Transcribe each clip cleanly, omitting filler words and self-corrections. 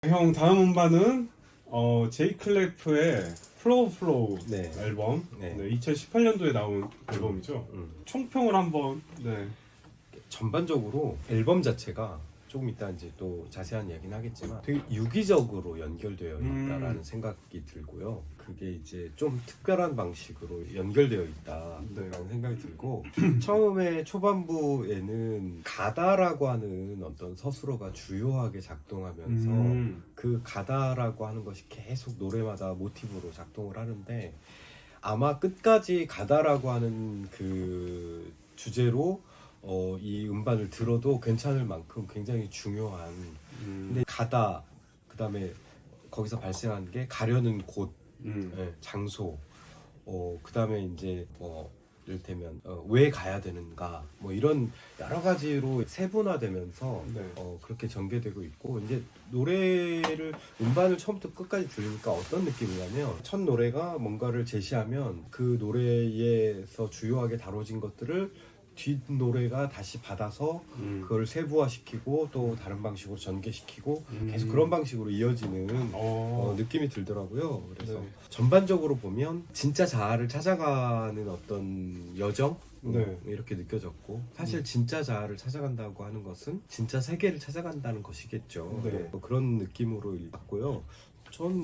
형 다음 음반은 제이 클래프의 플로우 네. 앨범. 네. 2018년도에 나온 앨범이죠. 총평을 한번. 네. 전반적으로 앨범 자체가 조금 이따 이제 또 자세한 이야기는 하겠지만 되게 유기적으로 연결되어 있다라는 생각이 들고요. 그게 이제 좀 특별한 방식으로 연결되어 있다라는 생각이 들고 처음에 초반부에는 가다라고 하는 어떤 서술어가 주요하게 작동하면서 그 가다라고 하는 것이 계속 노래마다 모티브로 작동을 하는데 아마 끝까지 가다라고 하는 그 주제로 이 음반을 들어도 괜찮을 만큼 굉장히 중요한 근데 가다 그 다음에 거기서 발생한 게 가려는 곳 장소 그 다음에 이제 이를테면 왜 가야 되는가 뭐 이런 여러 가지로 세분화되면서 그렇게 전개되고 있고 이제 노래를 음반을 처음부터 끝까지 들으니까 어떤 느낌이냐면 첫 노래가 뭔가를 제시하면 그 노래에서 주요하게 다뤄진 것들을 뒷 노래가 다시 받아서 그걸 세부화시키고 또 다른 방식으로 전개시키고 계속 그런 방식으로 이어지는 느낌이 들더라고요. 그래서 전반적으로 보면 진짜 자아를 찾아가는 어떤 여정 이렇게 느껴졌고 사실 진짜 자아를 찾아간다고 하는 것은 진짜 세계를 찾아간다는 것이겠죠. 그런 느낌으로 봤고요. 전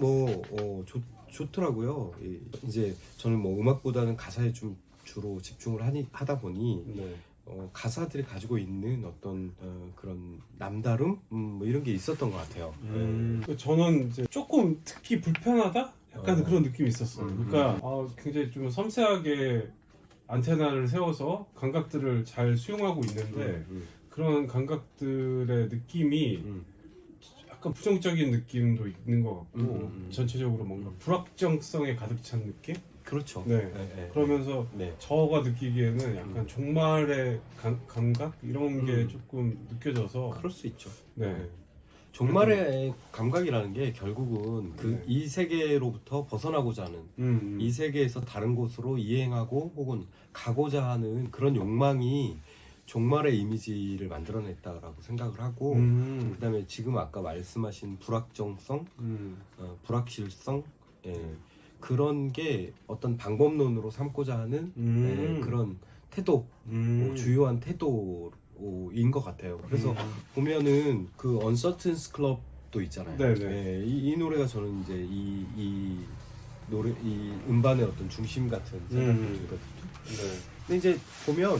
좋더라고요. 이제 저는 음악보다는 가사에 좀 주로 집중을 하다 보니 가사들이 가지고 있는 어떤 그런 남다름 뭐 이런 게 있었던 것 같아요. 저는 이제 조금 듣기 불편하다? 약간 그런 느낌이 있었어요. 그러니까 굉장히 좀 섬세하게 안테나를 세워서 감각들을 잘 수용하고 있는데 그런 감각들의 느낌이 약간 부정적인 느낌도 있는 것 같고 전체적으로 뭔가 불확정성에 가득 찬 느낌? 그렇죠. 그러면서 저가 느끼기에는 약간 종말의 감각 이런 게 조금 느껴져서 그럴 수 있죠. 네. 종말의 감각이라는 게 결국은 이 세계로부터 벗어나고자 하는 이 세계에서 다른 곳으로 이행하고 혹은 가고자 하는 그런 욕망이 종말의 이미지를 만들어냈다라고 생각을 하고 그다음에 지금 아까 말씀하신 불확정성, 불확실성 그런 게 어떤 방법론으로 삼고자 하는 그런 태도, 주요한 태도인 것 같아요. 그래서 보면은 그 Uncertain's Club도 있잖아요. 이 노래가 저는 이제 이 노래 이 음반의 어떤 중심 같은 생각이 들거든요. 근데 이제 보면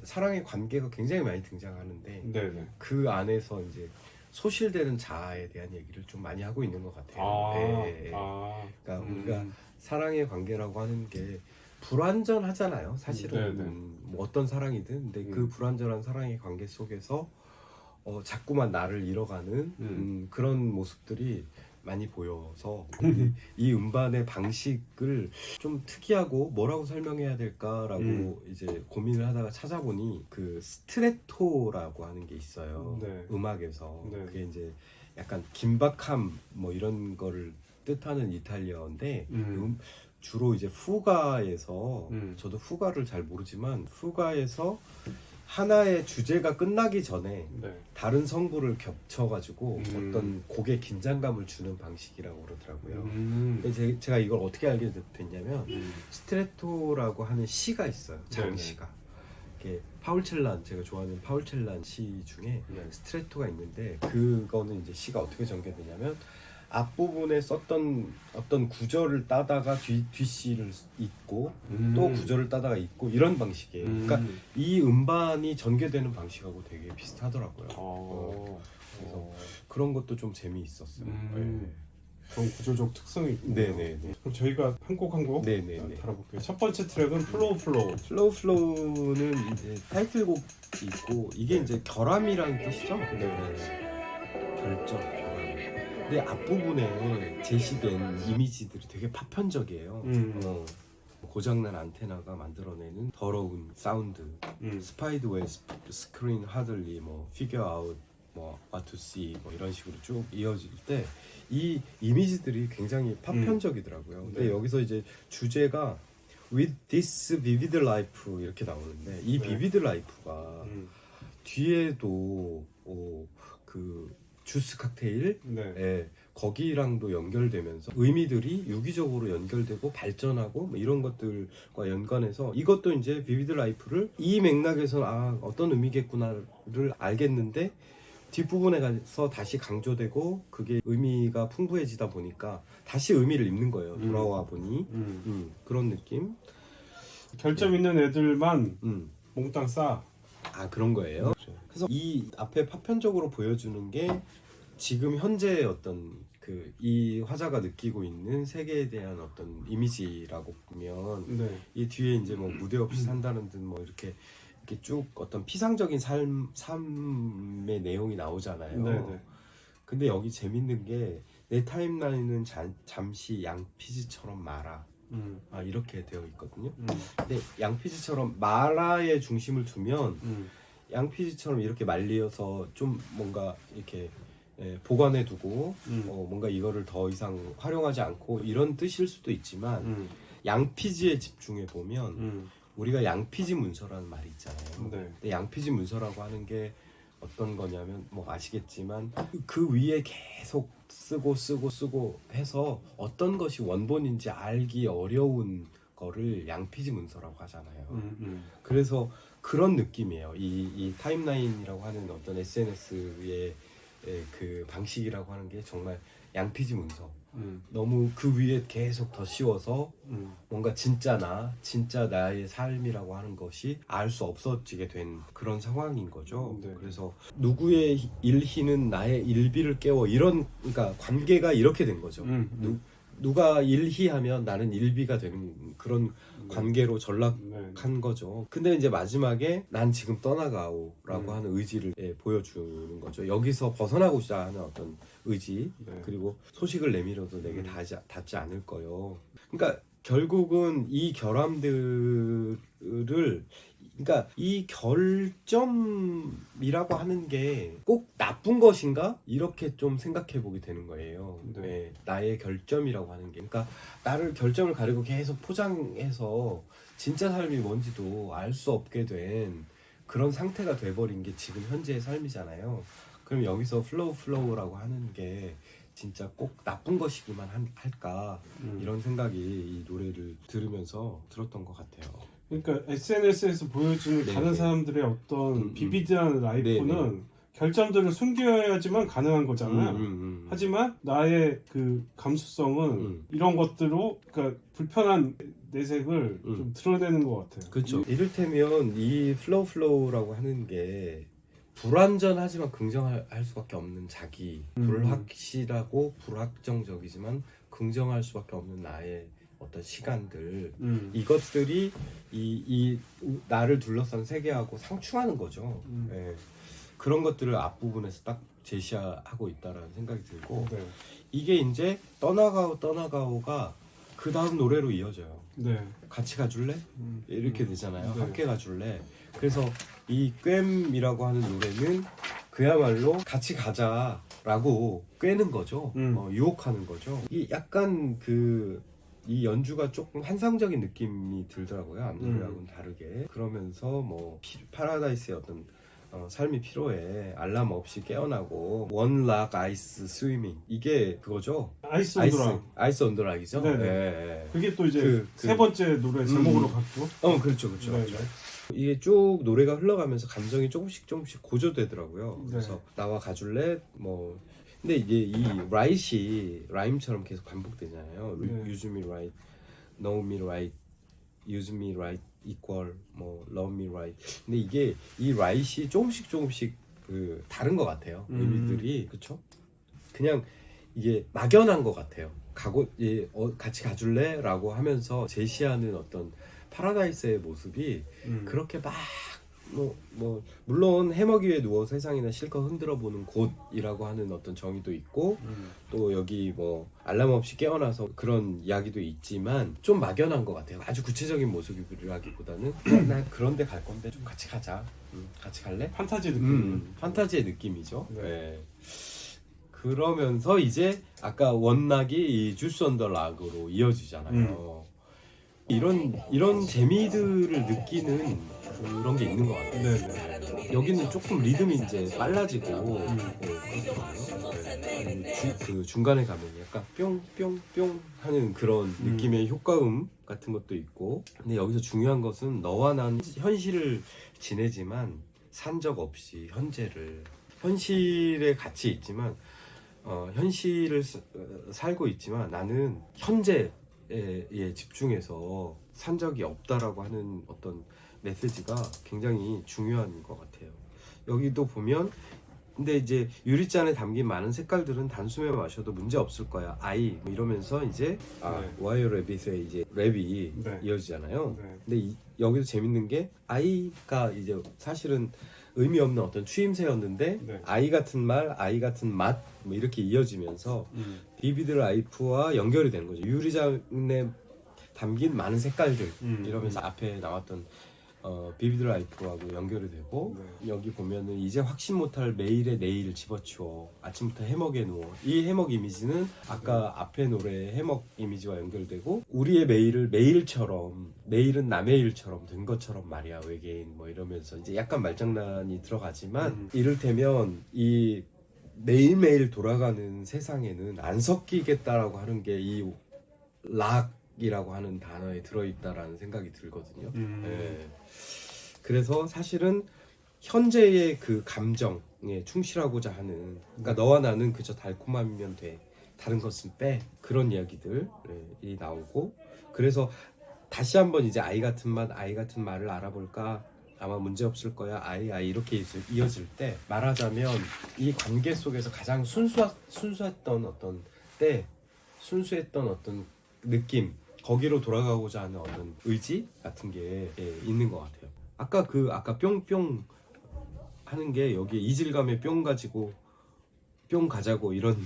사랑의 관계가 굉장히 많이 등장하는데 그 안에서 이제 소실되는 자아에 대한 얘기를 좀 많이 하고 있는 것 같아요. 그러니까 우리가 사랑의 관계라고 하는 게 불완전하잖아요. 사실은 뭐 어떤 사랑이든 근데 그 불완전한 사랑의 관계 속에서 자꾸만 나를 잃어가는 그런 모습들이 많이 보여서 이 음반의 방식을 좀 특이하고 뭐라고 설명해야 될까라고 이제 고민을 하다가 찾아보니 그 스트레토라고 하는 게 있어요. 음악에서 그게 이제 약간 긴박함 뭐 이런 거를 뜻하는 이탈리아어인데 주로 이제 후가에서 저도 후가를 잘 모르지만 후가에서 하나의 주제가 끝나기 전에 다른 성부를 겹쳐가지고 어떤 곡에 긴장감을 주는 방식이라고 그러더라고요. 근데 제가 이걸 어떻게 알게 됐냐면 스트레토라고 하는 시가 있어요. 장시가. 파울첼란, 제가 좋아하는 파울첼란 시 중에 스트레토가 있는데 그거는 이제 시가 어떻게 전개되냐면 앞부분에 썼던 어떤 구절을 따다가 뒷시를 읽고 또 구절을 따다가 읽고 이런 방식이에요. 그러니까 이 음반이 전개되는 방식하고 되게 비슷하더라고요. 그래서 그런 것도 좀 재미있었어요. 그런 구조적 특성이 있군요. 그럼 저희가 한 곡 한 곡 다뤄볼게요. 첫 번째 트랙은 플로우는 이제 타이틀곡이 있고 이게 이제 결함이라는 뜻이죠. 결점. 근데 앞부분에 제시된 이미지들이 되게 파편적이에요. 고장난 안테나가 만들어내는 더러운 사운드, 스파이드웨이 스크린 하들리, 뭐 피겨 아웃, 뭐 what to see 뭐 이런 식으로 쭉 이어질 때 이 이미지들이 굉장히 파편적이더라고요. 근데 여기서 이제 주제가 With this vivid life 이렇게 나오는데 이 vivid life가 뒤에도 그 주스 칵테일 네. 예, 거기랑도 연결되면서 의미들이 유기적으로 연결되고 발전하고 뭐 이런 것들과 연관해서 이것도 이제 비비드 라이프를 이 맥락에서 아 어떤 의미겠구나를 알겠는데 뒷부분에 가서 다시 강조되고 그게 의미가 풍부해지다 보니까 다시 의미를 입는 거예요. 돌아와 보니 그런 느낌. 결점 있는 애들만 음. 몽땅 싸. 아 그런 거예요. 그래서 이 앞에 파편적으로 보여주는 게 지금 현재 어떤 그 이 화자가 느끼고 있는 세계에 대한 어떤 이미지라고 보면 네. 이 뒤에 이제 뭐 무대 없이 산다는 듯 뭐 이렇게 쭉 어떤 피상적인 삶의 내용이 나오잖아요. 네네. 근데 여기 재밌는 게 내 타임라인은 잠시 양피지처럼 말아. 아 이렇게 되어 있거든요. 근데 양피지처럼 마라에 중심을 두면 양피지처럼 이렇게 말리어서 좀 뭔가 이렇게 보관해두고 뭔가 이거를 더 이상 활용하지 않고 이런 뜻일 수도 있지만 양피지에 집중해 보면 우리가 양피지 문서라는 말이 있잖아요. 네. 근데 양피지 문서라고 하는 게 어떤 거냐면 뭐 아시겠지만 그 위에 계속 쓰고 해서 어떤 것이 원본인지 알기 어려운 거를 양피지 문서라고 하잖아요. 그래서 그런 느낌이에요. 이 타임라인이라고 하는 어떤 SNS의 그 방식이라고 하는 게 정말 양피지 문서. 너무 그 위에 계속 더 씌워서 뭔가 진짜 나의 삶이라고 하는 것이 알 수 없어지게 된 그런 상황인 거죠. 네. 그래서 누구의 일희는 나의 일비를 깨워 이런 그러니까 관계가 이렇게 된 거죠. 누가 일희하면 나는 일비가 되는 그런 관계로 전락한 거죠. 근데 이제 마지막에 난 지금 떠나가오라고 하는 의지를 보여주는 거죠. 여기서 벗어나고자 하는 어떤 의지. 네. 그리고 소식을 내밀어도 내게 닿지 않을 거요. 그러니까 결국은 이 결함들을 그러니까 이 결점이라고 하는 게 꼭 나쁜 것인가? 이렇게 좀 생각해 보게 되는 거예요. 네. 네, 나의 결점이라고 하는 게 그러니까 나를 결점을 가리고 계속 포장해서 진짜 삶이 뭔지도 알 수 없게 된 그런 상태가 돼버린 게 지금 현재의 삶이잖아요. 그럼 여기서 플로우라고 하는 게 진짜 꼭 나쁜 것이기만 할까 이런 생각이 이 노래를 들으면서 들었던 것 같아요. 그러니까 SNS에서 보여주는 네, 다른 네. 사람들의 어떤 비비드한 라이프는 네, 네. 결점들을 숨겨야지만 가능한 거잖아요. 하지만 나의 그 감수성은 이런 것들로 그러니까 불편한 내색을 좀 드러내는 것 같아요. 그렇죠. 이를테면 이 플로우라고 하는 게 불완전하지만 긍정할 수밖에 없는 자기, 불확실하고 불확정적이지만 긍정할 수밖에 없는 나의 어떤 시간들, 이것들이 이 나를 둘러싼 세계하고 상충하는 거죠. 예. 그런 것들을 앞부분에서 딱 제시하고 있다라는 생각이 들고 네. 이게 이제 떠나가오가 그 다음 노래로 이어져요. 네. 같이 가줄래? 이렇게 되잖아요. 네. 함께 가줄래? 그래서 이 꿰이라고 하는 노래는 그야말로 같이 가자라고 꿰는 거죠. 유혹하는 거죠. 이 약간 이 연주가 조금 환상적인 느낌이 들더라고요. 앞 노래하고는 다르게. 그러면서 뭐 파라다이스의 어떤 삶이 필요해 알람 없이 깨어나고 원락 아이스 스위밍 이게 그거죠. 아이스 온더락이죠. 네네. 네. 그게 또 이제 세 번째 노래 제목으로 갔고. 그렇죠. 네네. 이게 쭉 노래가 흘러가면서 감정이 조금씩 고조되더라고요. 네. 그래서 나와 가줄래? 뭐 근데 이게 이 라이트이 라임처럼 계속 반복되잖아요. 네. Use me right, know me right, use me right, equal, 뭐 love me right. 근데 이게 이 right이 조금씩 그 다른 것 같아요. 의미들이 그렇죠? 그냥 이게 막연한 것 같아요. 같이 가줄래?라고 하면서 제시하는 어떤 파라다이스의 모습이 그렇게 막 뭐 물론 해먹이 위에 누워 세상이나 실컷 흔들어 보는 곳이라고 하는 어떤 정의도 있고 또 여기 뭐 알람 없이 깨어나서 그런 이야기도 있지만 좀 막연한 것 같아요. 아주 구체적인 모습이라기보다는 그냥 나 그런 데 갈 건데 좀 같이 가자. 같이 갈래? 판타지 느낌. 판타지의 느낌이죠. 네. 네. 그러면서 이제 아까 원락이 이 주스 언더 락으로 이어지잖아요. 이런 재미들을 느끼는 그런 게 있는 것 같아요. 네네. 여기는 조금 리듬이 이제 빨라지고 그 중간에 가면 약간 뿅뿅뿅 하는 그런 느낌의 효과음 같은 것도 있고, 근데 여기서 중요한 것은 너와 난 현실을 지내지만 산적 없이 현실에 같이 있지만 현실을 살고 있지만 나는 현재에 집중해서 산 적이 없다라고 하는 어떤 메시지가 굉장히 중요한 것 같아요. 여기도 보면 근데 이제 유리잔에 담긴 많은 색깔들은 단숨에 마셔도 문제 없을 거야. 아이 뭐 이러면서 이제 와이어 래빗의 이제 랩이 네. 이어지잖아요. 네. 근데 여기서 재밌는 게 아이가 이제 사실은 의미 없는 어떤 추임새였는데 네. 아이 같은 말, 아이 같은 맛 뭐 이렇게 이어지면서 비비드 라이프와 연결이 되는 거죠. 유리잔에 담긴 많은 색깔들 이러면서 앞에 나왔던 비비드 라이프하고 연결이 되고, 여기 보면은 이제 확신 못할 매일의 내일을 집어치워 아침부터 해먹에 누워, 이 해먹 이미지는 아까 앞에 노래의 해먹 이미지와 연결되고, 우리의 매일을 매일처럼, 내일은 남의 일처럼 된 것처럼 말이야 외계인 뭐 이러면서 이제 약간 말장난이 들어가지만 이를테면 이 매일매일 돌아가는 세상에는 안 섞이겠다라고 하는 게 이 락이라고 하는 단어에 들어있다라는 생각이 들거든요. 네. 그래서 사실은 현재의 그 감정에 충실하고자 하는, 그러니까 너와 나는 그저 달콤함이면 돼, 다른 것은 빼, 그런 이야기들이 나오고, 그래서 다시 한번 이제 아이 같은 맛, 아이 같은 말을 알아볼까, 아마 문제 없을 거야, 아이 이렇게 이어질 때, 말하자면 이 관계 속에서 가장 순수했던 어떤 느낌, 거기로 돌아가고자 하는 어떤 의지 같은 게 있는 것 같아요. 아까 뿅뿅 하는 게 여기에 이질감에 뿅 가지고 뿅 가자고 이런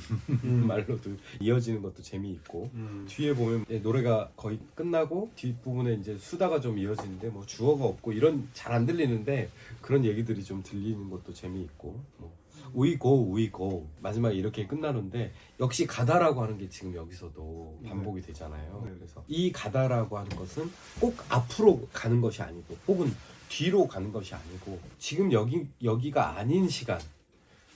말로도 이어지는 것도 재미있고, 뒤에 보면 노래가 거의 끝나고 뒷부분에 이제 수다가 좀 이어지는데 뭐 주어가 없고 이런 잘 안 들리는데 그런 얘기들이 좀 들리는 것도 재미있고, 뭐 we go 마지막에 이렇게 끝나는데 역시 가다라고 하는 게 지금 여기서도 반복이 되잖아요. 그래서 이 가다라고 하는 것은 꼭 앞으로 가는 것이 아니고 혹은 뒤로 가는 것이 아니고 지금 여기가 아닌 시간,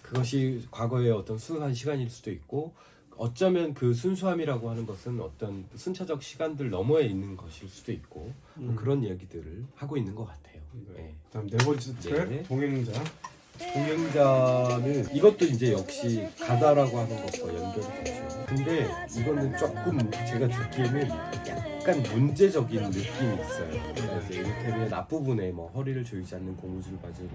그것이 과거의 어떤 순수한 시간일 수도 있고, 어쩌면 그 순수함이라고 하는 것은 어떤 순차적 시간들 너머에 있는 것일 수도 있고, 뭐 그런 얘기들을 하고 있는 것 같아요. 네. 다음 네 번째 트랙 네. 동행자. 동행자는 이것도 이제 역시 가다라고 하는 것과 연결이 되죠. 근데 이거는 조금 제가 듣기에는 약간 문제적인 느낌이 있어요. 그래서 이를테면 앞부분에 뭐 허리를 조이지 않는 고무줄 바지를,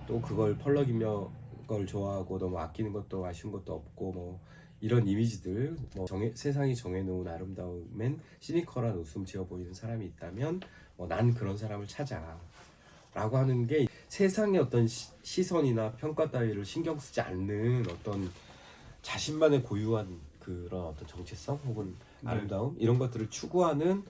또 그걸 펄럭이며 걸 좋아하고 너무 아끼는 것도 아쉬운 것도 없고 뭐 이런 이미지들, 뭐 세상이 정해놓은 아름다움엔 시니컬한 웃음 지어 보이는 사람이 있다면 난 그런 사람을 찾아 라고 하는 게 세상의 어떤 시선이나 평가 따위를 신경 쓰지 않는 어떤 자신만의 고유한 그런 어떤 정체성 혹은 아름다움 이런 것들을 추구하는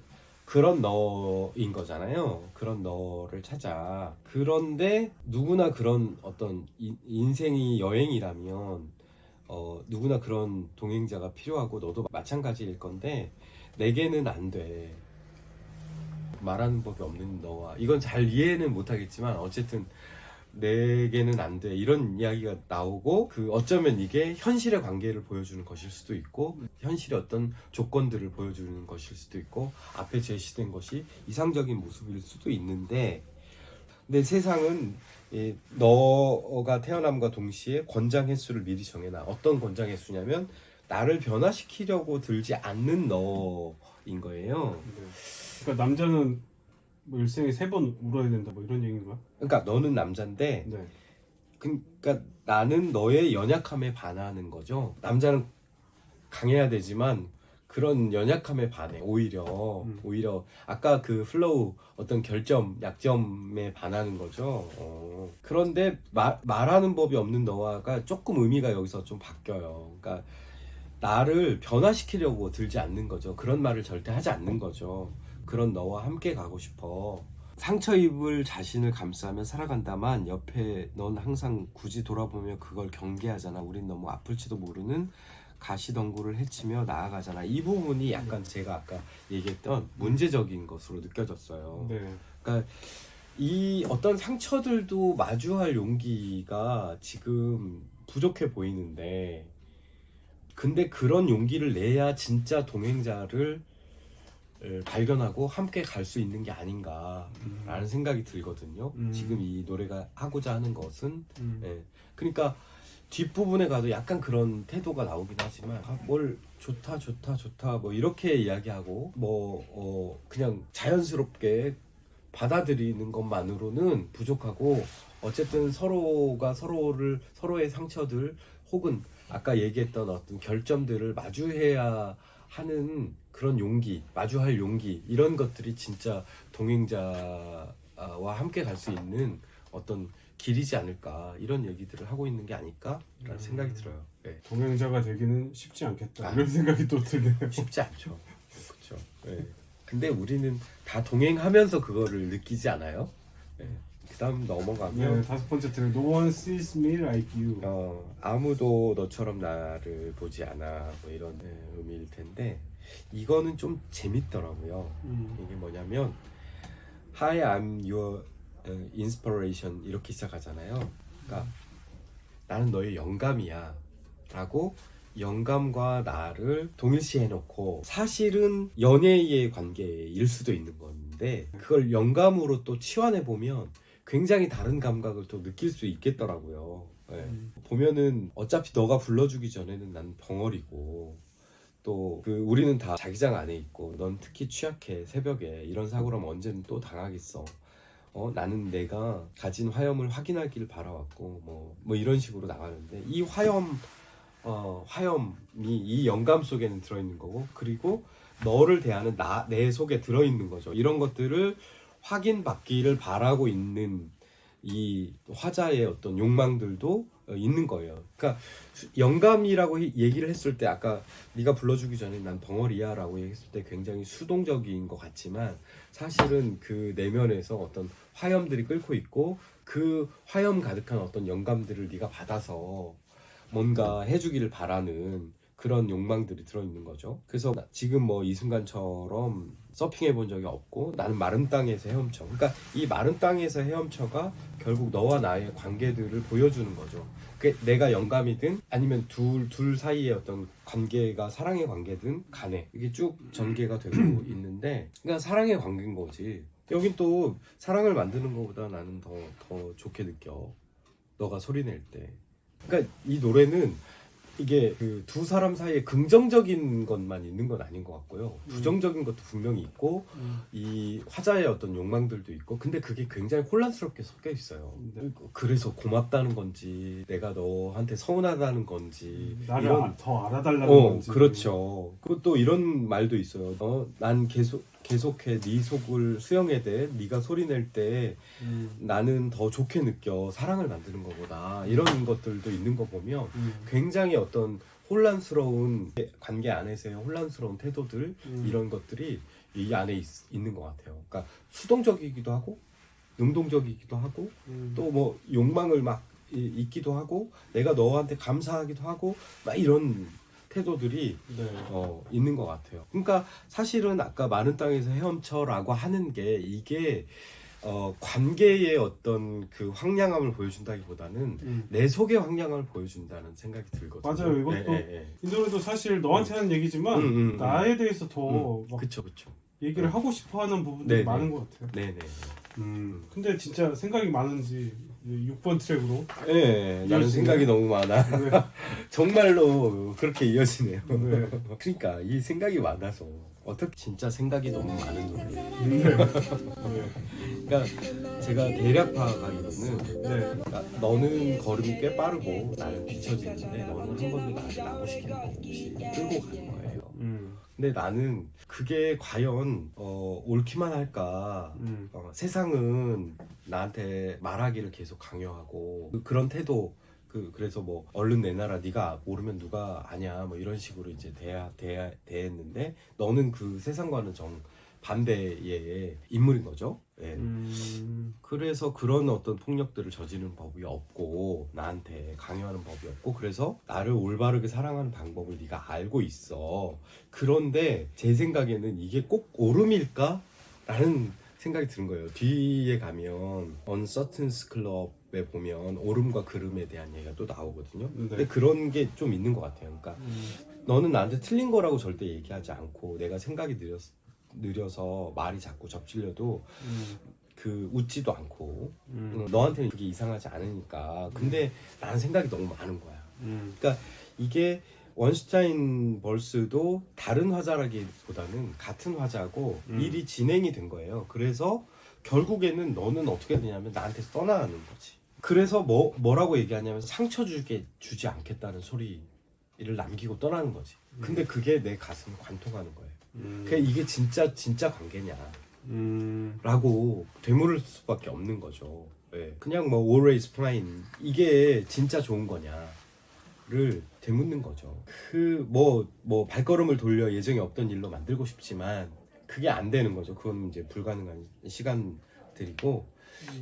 그런 너인 거잖아요. 그런 너를 찾아. 그런데 누구나 그런 어떤 인생이 여행이라면 누구나 그런 동행자가 필요하고 너도 마찬가지일 건데 내게는 안 돼. 말하는 법이 없는 너와, 이건 잘 이해는 못하겠지만 어쨌든 내게는 안 돼, 이런 이야기가 나오고, 그 어쩌면 이게 현실의 관계를 보여주는 것일 수도 있고 현실의 어떤 조건들을 보여주는 것일 수도 있고 앞에 제시된 것이 이상적인 모습일 수도 있는데, 근데 세상은 너가 태어남과 동시에 권장 횟수를 미리 정해놔. 어떤 권장 횟수냐면 나를 변화시키려고 들지 않는 너인 거예요. 그러니까 남자는 뭐 일생에 3번 울어야 된다 뭐 이런 얘기인가? 그러니까 너는 남자인데, 네. 그러니까 나는 너의 연약함에 반하는 거죠. 남자는 강해야 되지만 그런 연약함에 반해. 오히려 아까 그 플로우 어떤 결점, 약점에 반하는 거죠. 그런데 말하는 법이 없는 너와가 조금 의미가 여기서 좀 바뀌어요. 그러니까 나를 변화시키려고 들지 않는 거죠. 그런 말을 절대 하지 않는 거죠. 그런 너와 함께 가고 싶어. 상처 입을 자신을 감싸며 살아간다만 옆에 넌 항상 굳이 돌아보며 그걸 경계하잖아. 우린 너무 아플지도 모르는 가시덤굴을 헤치며 나아가잖아. 이 부분이 약간 제가 아까 얘기했던 문제적인 것으로 느껴졌어요. 네. 그러니까 이 어떤 상처들도 마주할 용기가 지금 부족해 보이는데, 근데 그런 용기를 내야 진짜 동행자를 발견하고 함께 갈 수 있는 게 아닌가라는 생각이 들거든요. 지금 이 노래가 하고자 하는 것은 예. 그러니까 뒷부분에 가도 약간 그런 태도가 나오긴 하지만 뭘 좋다 뭐 이렇게 이야기하고 뭐 그냥 자연스럽게 받아들이는 것만으로는 부족하고, 어쨌든 서로가 서로의 상처들 혹은 아까 얘기했던 어떤 결점들을 마주해야 하는 그런 용기, 마주할 용기, 이런 것들이 진짜 동행자와 함께 갈 수 있는 어떤 길이지 않을까, 이런 얘기들을 하고 있는 게 아닐까라는 생각이 들어요. 네. 동행자가 되기는 쉽지 않겠다 이런 생각이 또 들네요. 쉽지 않죠. 그렇죠. 네. 근데 우리는 다 동행하면서 그거를 느끼지 않아요? 네. 그다음 넘어가면 네, 5번째 트랙 No one sees me like you. 아무도 너처럼 나를 보지 않아, 뭐 이런 의미일 텐데, 이거는 좀 재밌더라고요. 이게 뭐냐면 Hi, I'm your inspiration 이렇게 시작하잖아요. 그러니까 나는 너의 영감이야 라고 영감과 나를 동일시해놓고, 사실은 연애의 관계일 수도 있는 건데 그걸 영감으로 또 치환해보면 굉장히 다른 감각을 또 느낄 수 있겠더라고요. 네. 보면은 어차피 너가 불러주기 전에는 난 벙어리고, 또 우리는 다 자기장 안에 있고, 넌 특히 취약해, 새벽에 이런 사고라면 언제는 또 당하겠어. 나는 내가 가진 화염을 확인하길 바라왔고, 뭐 이런 식으로 나가는데, 이 화염이 이 영감 속에는 들어있는 거고, 그리고 너를 대하는 내 속에 들어있는 거죠. 이런 것들을 확인받기를 바라고 있는 이 화자의 어떤 욕망들도 있는 거예요. 그러니까 영감이라고 얘기를 했을 때, 아까 네가 불러주기 전에 난 벙어리야 라고 얘기했을 때 굉장히 수동적인 것 같지만, 사실은 그 내면에서 어떤 화염들이 끓고 있고, 그 화염 가득한 어떤 영감들을 네가 받아서 뭔가 해주기를 바라는 그런 욕망들이 들어있는 거죠. 그래서 지금 뭐 이 순간처럼 서핑해 본 적이 없고 나는 마른 땅에서 헤엄쳐. 그러니까 이 마른 땅에서 헤엄쳐가 결국 너와 나의 관계들을 보여주는 거죠. 내가 영감이든 아니면 둘 사이의 어떤 관계가 사랑의 관계든 간에 이게 쭉 전개가 되고 있는데, 그러니까 사랑의 관계인 거지. 여긴 또 사랑을 만드는 것보다 나는 더 좋게 느껴, 너가 소리 낼 때. 그러니까 이 노래는 이게 그 두 사람 사이에 긍정적인 것만 있는 건 아닌 것 같고요. 부정적인 것도 분명히 있고, 이 화자의 어떤 욕망들도 있고, 근데 그게 굉장히 혼란스럽게 섞여 있어요. 그래서 고맙다는 건지, 내가 너한테 서운하다는 건지, 나를 더 알아달라는 건지. 그렇죠. 그것도 이런 말도 있어요. 난 계속해 네 속을 수용해대. 네가 소리 낼 때 나는 더 좋게 느껴, 사랑을 만드는 것보다. 이런 것들도 있는 거 보면 굉장히 어떤 혼란스러운 관계 안에서의 혼란스러운 태도들, 이런 것들이 이 안에 있는 것 같아요. 그러니까 수동적이기도 하고 능동적이기도 하고, 또 뭐 욕망을 막 있기도 하고, 내가 너한테 감사하기도 하고, 막 이런 태도들이 있는 것 같아요. 그러니까 사실은 아까 마른 땅에서 헤엄쳐라고 하는 게, 이게 관계의 어떤 그 황량함을 보여준다기보다는 내 속의 황량함을 보여준다는 생각이 들거든요. 맞아요. 이것도 이 노래도 사실 너한테 하는 얘기지만 나에 대해서 더 그쵸. 얘기를 하고 싶어하는 부분들이 많은 것 같아요. 네네. 근데 진짜 생각이 많은지 6번 트랙으로. 네, 나는 생각이 너무 많아. 네. 정말로 그렇게 이어지네요. 네. 그러니까 이 생각이 많아서 어떻게 진짜 생각이 너무 많은 노래. 네. 그러니까 제가 대략 파악하기로는, 그러니까 너는 걸음이 꽤 빠르고 나는 뒤처지는데 너는 한 번도 나를 나무시키는 거 없이 끌고 가는 거예요. 근데 나는 그게 과연 옳기만 할까? 세상은 나한테 말하기를 계속 강요하고, 그런 태도, 그래서 뭐 얼른 내놔라, 네가 모르면 누가 아냐, 뭐 이런 식으로 이제 대했는데, 너는 그 세상과는 반대의 인물인 거죠. 예. 그래서 그런 어떤 폭력들을 저지르는 법이 없고 나한테 강요하는 법이 없고 그래서 나를 올바르게 사랑하는 방법을 네가 알고 있어. 그런데 제 생각에는 이게 꼭 옳음일까? 라는 생각이 드는 거예요. 뒤에 가면 Uncertain's Club에 보면 옳음과 그름에 대한 얘기가 또 나오거든요. 네. 근데 그런 게 좀 있는 것 같아요. 그러니까 너는 나한테 틀린 거라고 절대 얘기하지 않고 내가 생각이 느려서 말이 자꾸 접질려도 그 웃지도 않고 너한테는 그게 이상하지 않으니까. 근데 나는 생각이 너무 많은 거야. 그러니까 이게 원슈타인 벌스도 다른 화자라기보다는 같은 화자고 일이 진행이 된 거예요. 그래서 결국에는 너는 어떻게 되냐면 나한테 떠나가는 거지. 그래서 뭐라고 얘기하냐면 상처 주지 않겠다는 소리를 남기고 떠나는 거지. 근데 그게 내 가슴을 관통하는 거예요. 그러니까 이게 진짜 관계냐 라고 되물을 수밖에 없는 거죠. 네. 그냥 뭐 always fine 이게 진짜 좋은 거냐를 되묻는 거죠. 그 뭐 발걸음을 돌려 예정에 없던 일로 만들고 싶지만 그게 안 되는 거죠. 그건 이제 불가능한 시간들이고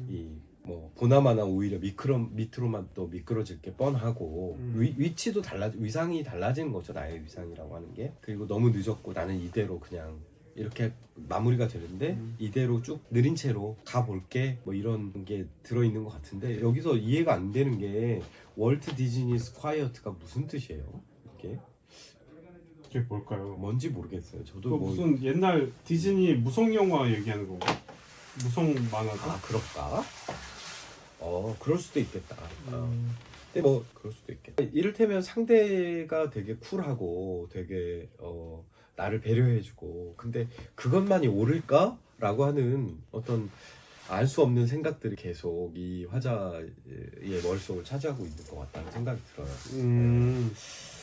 이 뭐 보나마나 오히려 밑으로만 또 미끄러질 게 뻔하고 위치도 위상이 달라지는 거죠. 나의 위상이라고 하는 게. 그리고 너무 늦었고 나는 이대로 그냥 이렇게 마무리가 되는데 이대로 쭉 느린 채로 가볼게 뭐 이런 게 들어있는 것 같은데 여기서 이해가 안 되는 게 월트 디즈니's quiet가 무슨 뜻이에요? 이렇게 그게 뭘까요? 뭔지 모르겠어요. 저도 그 무슨 옛날 디즈니 무성 영화 얘기하는 건가? 무성 만화가? 아 그럴까? 그럴 수도 있겠다. 근데 뭐 그럴 수도 있겠다. 이를테면 상대가 되게 쿨하고 되게 나를 배려해주고 근데 그것만이 옳을까? 라고 하는 어떤 알 수 없는 생각들이 계속 이 화자의 머릿속을 차지하고 있는 것 같다는 생각이 들어요.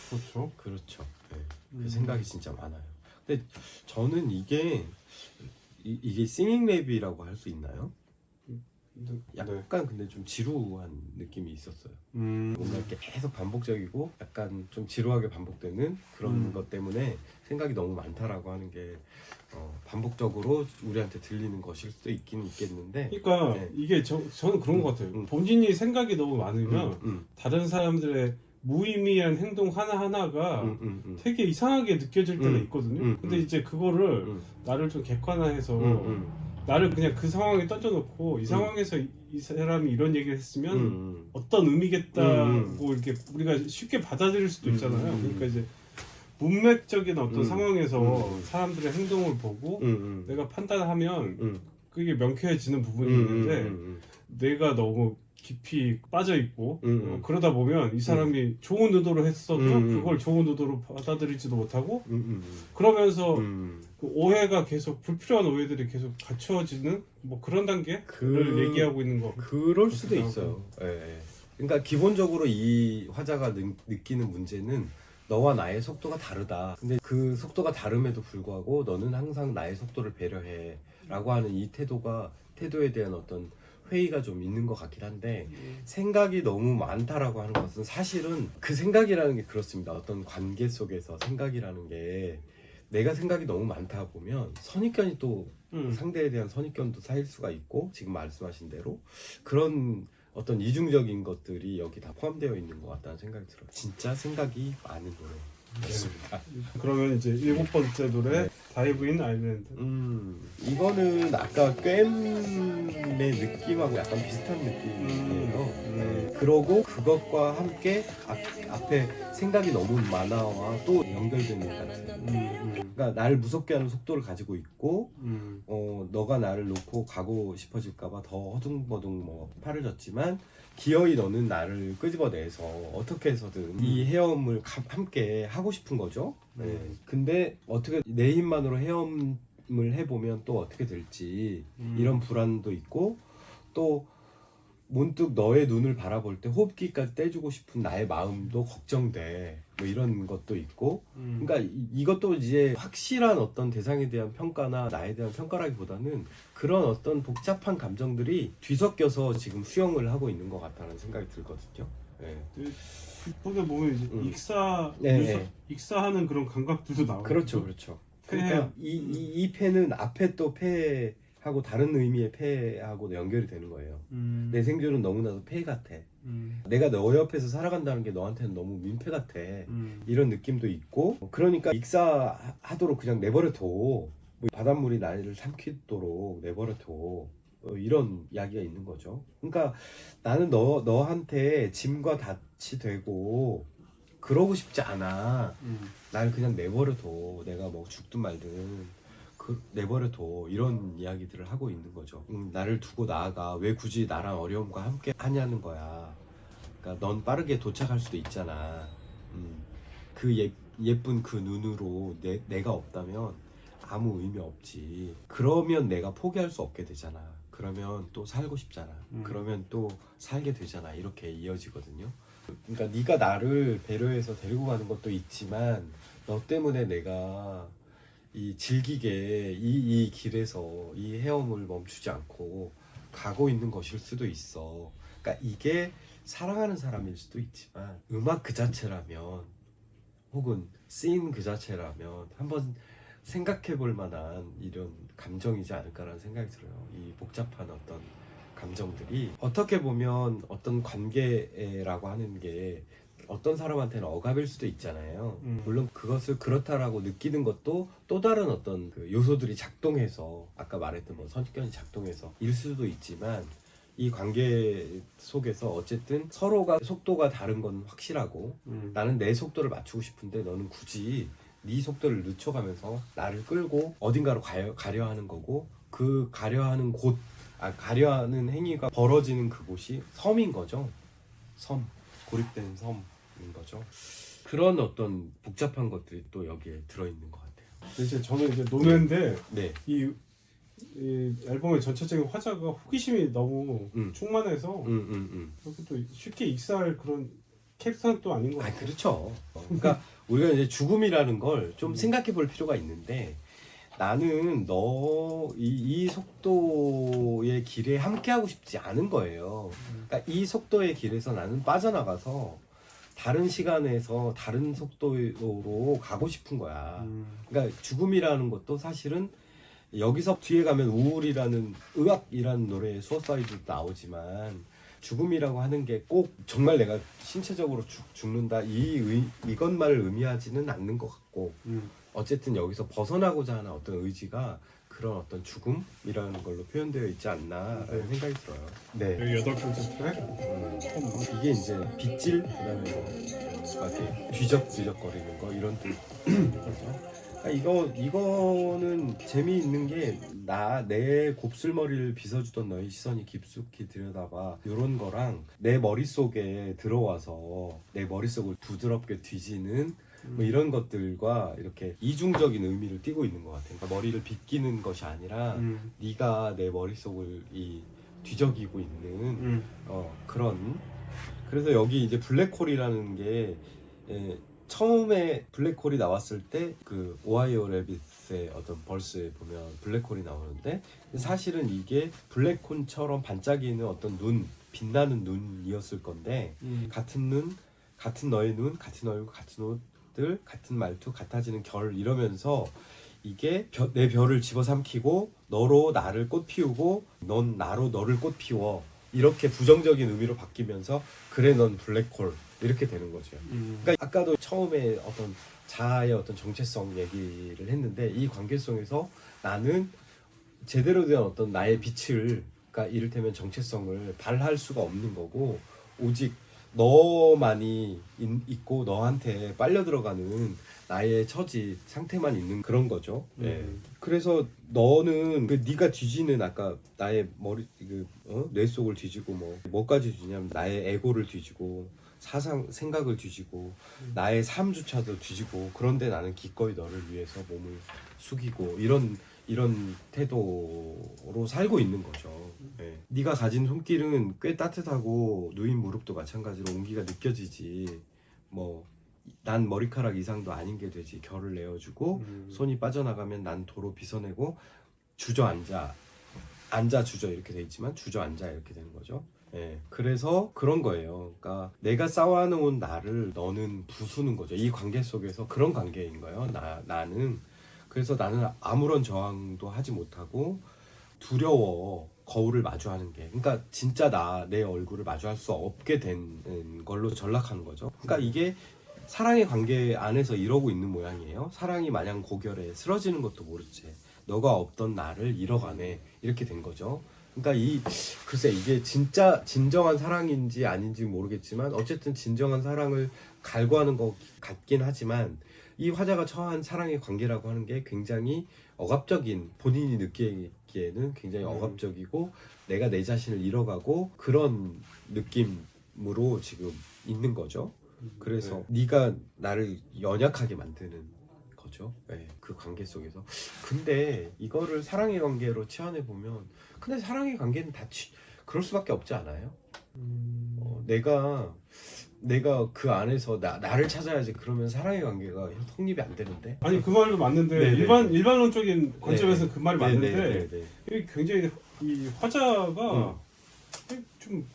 그렇죠. 그렇죠. 네. 그 생각이 진짜 많아요. 근데 저는 이게 싱잉 랩이라고 할 수 있나요? 약간 근데 좀 지루한 느낌이 있었어요. 뭔가 이렇게 계속 반복적이고 약간 좀 지루하게 반복되는 그런 것 때문에 생각이 너무 많다라고 하는 게 반복적으로 우리한테 들리는 것일 수도 있긴 있겠는데 그러니까 네. 이게 저는 그런 것 같아요. 본인이 생각이 너무 많으면 다른 사람들의 무의미한 행동 하나하나가 되게 이상하게 느껴질 때가 있거든요. 근데 이제 그거를 나를 좀 객관화해서 나를 그냥 그 상황에 던져놓고 이 상황에서 이 사람이 이런 얘기를 했으면 어떤 의미겠다고 이렇게 우리가 쉽게 받아들일 수도 있잖아요. 그러니까 이제 문맥적인 어떤 상황에서 사람들의 행동을 보고 내가 판단하면 그게 명쾌해지는 부분이 있는데 내가 너무 깊이 빠져 있고 그러다 보면 이 사람이 좋은 의도로 했어도 그걸 좋은 의도로 받아들이지도 못하고 그러면서 그 오해가 계속 불필요한 오해들이 계속 갖추어지는 뭐 그런 단계를 얘기하고 있는 거. 그럴 수도 있어요. 예. 그러니까 기본적으로 이 화자가 느끼는 문제는 너와 나의 속도가 다르다. 근데 그 속도가 다름에도 불구하고 너는 항상 나의 속도를 배려해 라고 하는 이 태도에 대한 어떤 회의가 좀 있는 것 같긴 한데 생각이 너무 많다라고 하는 것은 사실은 그 생각이라는 게 그렇습니다. 어떤 관계 속에서 생각이라는 게 내가 생각이 너무 많다 보면 선입견이 또 상대에 대한 선입견도 쌓일 수가 있고 지금 말씀하신 대로 그런 어떤 이중적인 것들이 여기 다 포함되어 있는 것 같다는 생각이 들어요. 진짜 생각이 많은 노래. 그렇습니다. 그러면 이제 7번째 노래 네. 다이브 인 아일랜드. 이거는 아까 꿰의 느낌하고 약간 비슷한 느낌이에요. 네. 그러고 그것과 함께 앞에 생각이 너무 많아와 또 연결되는 것 같아요. 그러니까 나를 무섭게 하는 속도를 가지고 있고 너가 나를 놓고 가고 싶어질까봐 더 허둥버둥 뭐 팔을 졌지만 기어이 너는 나를 끄집어내서 어떻게 해서든 이 헤엄을 함께 하고 싶은 거죠. 네. 근데 어떻게 내 힘만으로 헤엄을 해보면 또 어떻게 될지 이런 불안도 있고 또 문득 너의 눈을 바라볼 때 호흡기까지 떼주고 싶은 나의 마음도 걱정돼. 뭐 이런 것도 있고 그러니까 이것도 이제 확실한 어떤 대상에 대한 평가나 나에 대한 평가라기보다는 그런 어떤 복잡한 감정들이 뒤섞여서 지금 수용을 하고 있는 것 같다는 생각이 들거든요. 네. 뒷부분에 보면 이제 네. 익사하는 그런 감각들도 나오고 그렇죠. 그러니까 이 패는 앞에 또 패하고 다른 의미의 패하고 연결이 되는 거예요. 내 생존은 너무나도 패 같아. 내가 너 옆에서 살아간다는 게 너한테는 너무 민폐 같아. 이런 느낌도 있고, 그러니까 익사하도록 그냥 내버려둬. 뭐 바닷물이 나를 삼키도록 내버려둬. 이런 이야기가 있는 거죠. 그러니까 나는 너한테 짐과 닻이 되고 그러고 싶지 않아. 날 그냥 내버려둬. 내가 뭐 죽든 말든 내버려둬. 이런 이야기들을 하고 있는 거죠. 나를 두고 나아가. 왜 굳이 나랑 어려움과 함께 하냐는 거야. 그러니까 넌 빠르게 도착할 수도 있잖아. 그 예쁜 그 눈으로 내가 없다면 아무 의미 없지. 그러면 내가 포기할 수 없게 되잖아. 그러면 또 살고 싶잖아. 그러면 또 살게 되잖아. 이렇게 이어지거든요. 그러니까 네가 나를 배려해서 데리고 가는 것도 있지만 너 때문에 내가 즐기게 이 길에서 이 헤엄을 멈추지 않고 가고 있는 것일 수도 있어. 그러니까 이게 사랑하는 사람일 수도 있지만 음악 그 자체라면 혹은 씬 그 자체라면 한번 생각해 볼 만한 이런 감정이지 않을까라는 생각이 들어요. 이 복잡한 어떤 감정들이 어떻게 보면 어떤 관계라고 하는 게 어떤 사람한테는 억압일 수도 있잖아요. 물론 그것을 그렇다라고 느끼는 것도 또 다른 어떤 그 요소들이 작동해서 아까 말했던 뭐 선입견이 작동해서 일 수도 있지만 이 관계 속에서 어쨌든 서로가 속도가 다른 건 확실하고 나는 내 속도를 맞추고 싶은데 너는 굳이 네 속도를 늦춰가면서 나를 끌고 어딘가로 가려 하는 거고 그 가려 하는 가려 하는 행위가 벌어지는 그곳이 섬인 거죠. 고립된 섬인 거죠. 그런 어떤 복잡한 것들이 또 여기에 들어있는 것 같아요. 이제 저는 이제 노래인데 네. 이 앨범의 전체적인 화자가 호기심이 너무 충만해서 그렇게 또 쉽게 익사할 그런 캐릭터는 또 아닌 것 같아요. 그렇죠. 그러니까 우리가 이제 죽음이라는 걸 좀 생각해 볼 필요가 있는데 나는 이 속도의 길에 함께하고 싶지 않은 거예요. 그러니까 이 속도의 길에서 나는 빠져나가서 다른 시간에서 다른 속도로 가고 싶은 거야. 그러니까 죽음이라는 것도 사실은 여기서 뒤에 가면 우울이라는 의학이라는 노래에 수어사이드도 나오지만 죽음이라고 하는 게 꼭 정말 내가 신체적으로 죽는다 이것만을 의미하지는 않는 것 같고 어쨌든 여기서 벗어나고자 하는 어떤 의지가 그런 어떤 죽음이라는 걸로 표현되어 있지 않나라는 생각이 들어요. 네. 여기 8번째 트랙? 이게 이제 빗질 그다음에 뭐 이렇게 뒤적뒤적거리는 거 이런 뜻이죠. 이거는 재미있는 게 내 곱슬머리를 빗어주던 너의 시선이 깊숙이 들여다봐 이런 거랑 내 머릿속에 들어와서 내 머릿속을 부드럽게 뒤지는 뭐 이런 것들과 이렇게 이중적인 의미를 띠고 있는 것 같아요. 그러니까 머리를 빗기는 것이 아니라 네가 내 머릿속을 뒤적이고 있는 그런. 그래서 여기 이제 블랙홀이라는 게 처음에 블랙홀이 나왔을 때 그 오하이오 래빗의 어떤 벌스에 보면 블랙홀이 나오는데 사실은 이게 블랙홀처럼 반짝이는 어떤 빛나는 눈이었을 건데 같은 눈, 같은 너의 눈, 같은 얼굴, 같은 옷들, 같은 말투, 같아지는 결 이러면서 이게 내 별을 집어삼키고 너로 나를 꽃 피우고 넌 나로 너를 꽃 피워 이렇게 부정적인 의미로 바뀌면서 그래 넌 블랙홀 이렇게 되는 거죠. 그러니까 아까도 처음에 어떤 자아의 어떤 정체성 얘기를 했는데 이 관계성에서 나는 제대로 된 어떤 나의 빛을 그러니까 이를테면 정체성을 발할 수가 없는 거고 오직 너만이 있고 너한테 빨려 들어가는 나의 처지 상태만 있는 그런 거죠. 네. 그래서 너는 네가 뒤지는 아까 나의 머리 뇌 속을 뒤지고 뭐까지 뒤지냐면 나의 에고를 뒤지고 생각을 뒤지고 나의 삶조차도 뒤지고 그런데 나는 기꺼이 너를 위해서 몸을 숙이고 이런 태도로 살고 있는 거죠. 네. 네가 가진 손길은 꽤 따뜻하고 누인 무릎도 마찬가지로 온기가 느껴지지 난 머리카락 이상도 아닌 게 되지. 결을 내어주고 손이 빠져나가면 난 도로 빗어내고 주저앉아 주저 이렇게 돼 있지만 주저앉아 이렇게 되는 거죠. 예, 그래서 그런 거예요. 그러니까 내가 쌓아놓은 나를 너는 부수는 거죠. 이 관계 속에서 그런 관계인 거예요. 나는 그래서 나는 아무런 저항도 하지 못하고 두려워 거울을 마주하는 게. 그러니까 진짜 내 얼굴을 마주할 수 없게 된 걸로 전락하는 거죠. 그러니까 이게 사랑의 관계 안에서 이러고 있는 모양이에요. 사랑이 마냥 고결해 쓰러지는 것도 모르지. 너가 없던 나를 잃어가네. 이렇게 된 거죠. 그러니까 글쎄 이게 진짜 진정한 사랑인지 아닌지 모르겠지만 어쨌든 진정한 사랑을 갈구하는 것 같긴 하지만 이 화자가 처한 사랑의 관계라고 하는 게 굉장히 억압적인, 본인이 느끼기에는 굉장히 억압적이고 내가 내 자신을 잃어가고 그런 느낌으로 지금 있는 거죠. 그래서 네가 나를 연약하게 만드는 거죠. 네, 그 관계 속에서. 근데 이거를 사랑의 관계로 치환해 보면, 근데 사랑의 관계는 다 그럴 수밖에 없지 않아요? 내가 그 안에서 나를 찾아야지. 그러면 사랑의 관계가 성립이 안 되는데. 아니 그 말도 맞는데 네네. 일반론적인 관점에서 그 말이 맞는데 네네네네. 이게 굉장히 이 화자가 좀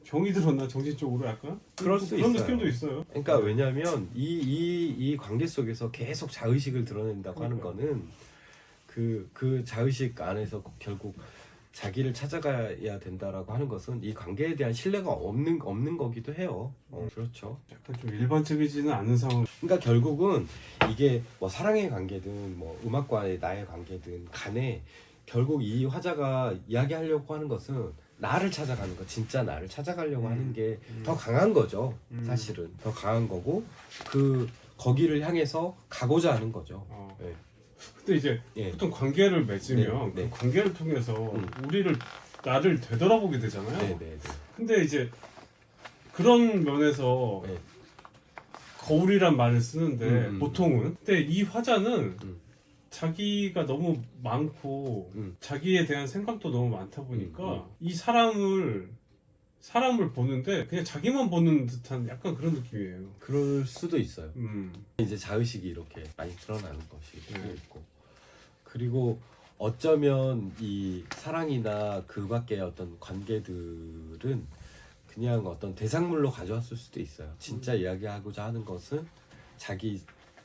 병이 들었나 정신적으로 약간 그럴 수 그런 있어요. 느낌도 있어요. 그러니까 왜냐하면 이 관계 속에서 계속 자의식을 드러낸다고 하는 거는 그 자의식 안에서 결국 자기를 찾아가야 된다라고 하는 것은 이 관계에 대한 신뢰가 없는 거기도 해요. 그렇죠. 약간 좀 일반적이지는 않은 상황. 그러니까 결국은 이게 뭐 사랑의 관계든 뭐 음악과의 나의 관계든 간에 결국 이 화자가 이야기하려고 하는 것은 나를 찾아가는 거, 진짜 나를 찾아가려고 하는 게 더 강한 거죠. 사실은 더 강한 거고 거기를 향해서 가고자 하는 거죠. 네. 근데 이제 예. 보통 관계를 맺으면 네, 네. 그 관계를 통해서 나를 되돌아보게 되잖아요. 네네. 근데 이제 그런 면에서 네. 거울이란 말을 쓰는데 보통은. 근데 이 화자는 자기가 너무 많고 자기에 대한 생각도 너무 많다 보니까 이 사람을 보는데 그냥 자기만 보는 듯한 약간 그런 느낌이에요. 그럴 수도 있어요. 이제 자의식이 이렇게 많이 드러나는 것이 있고, 그리고 어쩌면 이 사랑이나 그 밖의 어떤 관계들은 그냥 어떤 대상물로 가져왔을 수도 있어요. 진짜 이야기하고자 하는 것은